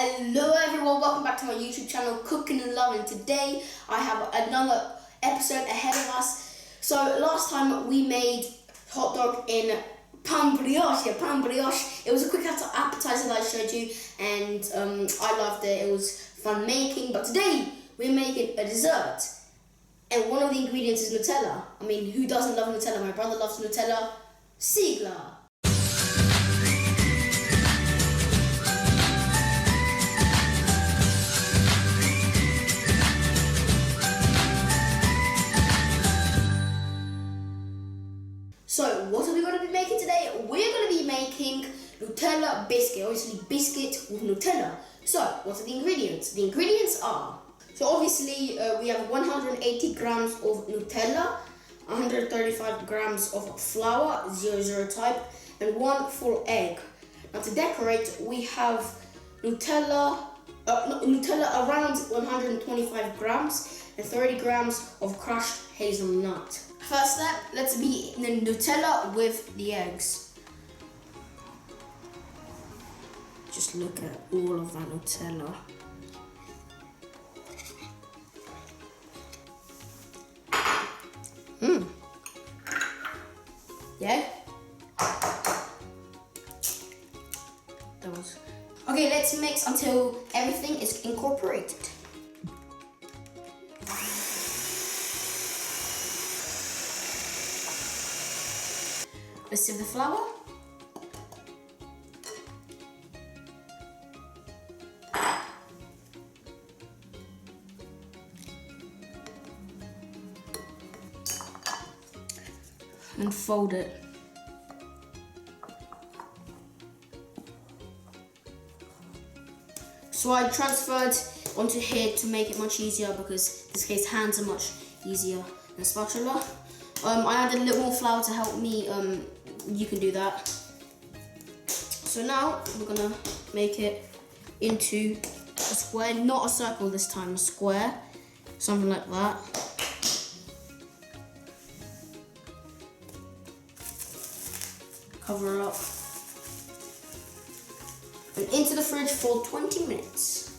Hello everyone, welcome back to my YouTube channel Cooking and Love, and today I have another episode ahead of us. So last time we made hot dog in pan brioche. It was a quick appetizer that I showed you, and I loved it. It was fun making. But today we're making a dessert, and one of the ingredients is Nutella. I mean, who doesn't love Nutella? My brother loves Nutella. Sigla. So, what are we going to be making today? We're going to be making Nutella biscuit, obviously biscuit with Nutella. So, what are the ingredients? The ingredients are, so obviously we have 180 grams of Nutella, 135 grams of flour, 00 type, and 1 full egg. Now to decorate, we have Nutella around 125 grams and 30 grams of crushed hazelnut. First step, let's beat the Nutella with the eggs. Just look at all of that Nutella. Yeah? That was... Okay, let's mix until everything is incorporated. Let's sieve the flour. And fold it. So I transferred onto here to make it much easier, because in this case hands are much easier than spatula. I added a little more flour to help me. You can do that. So now we're gonna make it into a square, not a circle this time, a square, something like that. Cover up. And into the fridge for 20 minutes.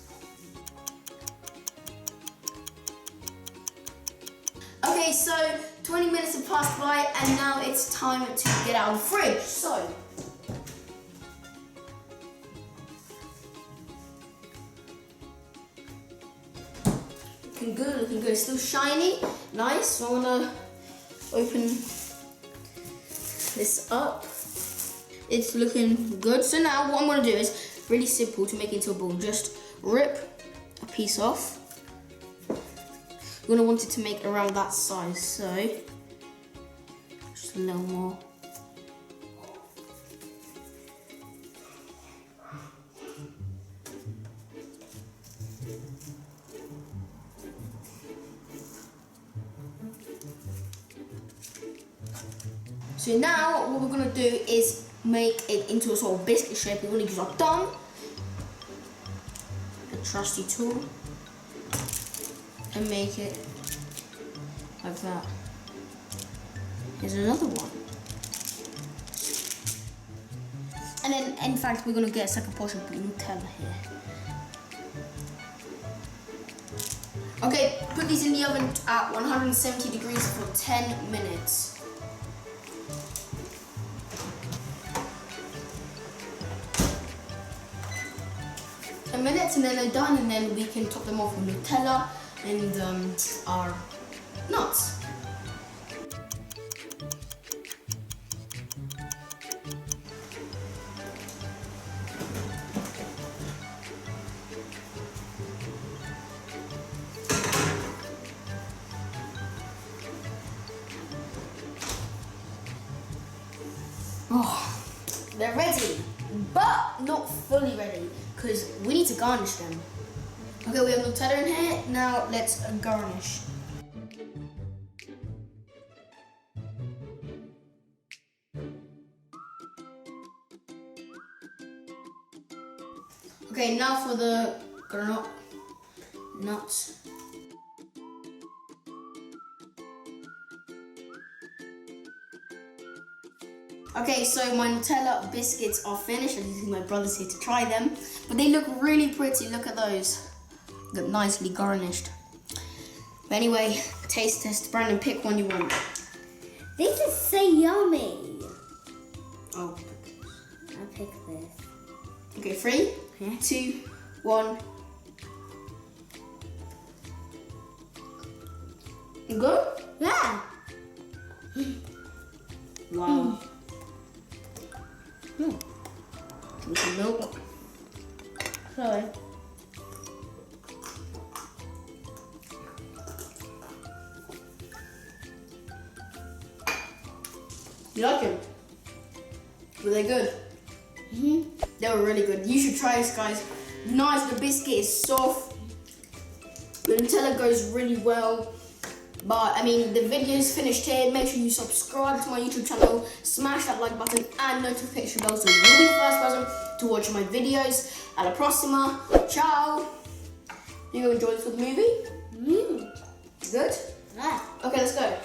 Okay, so 20 minutes have passed by, and now it's time to get out of the fridge. So, looking good, it's still shiny, nice. So I'm gonna open this up. It's looking good. So now what I'm gonna do is really simple to make it into a ball. Just rip a piece off. You're gonna want it to make around that size, so just a little more. So now what we're gonna do is make it into a sort of biscuit shape. We're gonna use our thumb, a trusty tool, and make it like that. Here's another one. And then, in fact, we're gonna get a second portion of Nutella here. Okay, put these in the oven at 170 degrees for 10 minutes. 10 minutes, and then they're done, and then we can top them off with Nutella and our nuts. Oh, they're ready, but not fully ready, because we need to garnish them. Okay, we have Nutella in here. Now let's garnish. Okay, now for the nuts. Okay, so my Nutella biscuits are finished. As you see, my brother's here to try them. But they look really pretty. Look at those. Look nicely garnished. But anyway, taste test. Brandon, pick one you want. This is so yummy. Oh. I'll pick this. Okay, 3, Yeah. 2, 1. You good? Yeah. Wow. With some milk. Sorry. You like them? Were they good? They were really good. You should try this, guys. Nice, the biscuit is soft. The Nutella goes really well. But, I mean, the video is finished here. Make sure you subscribe to my YouTube channel. Smash that like button and notification bell so you'll be the first person to watch my videos. Alla prossima. Ciao. You enjoyed this movie? Good? Yeah. Okay, let's go.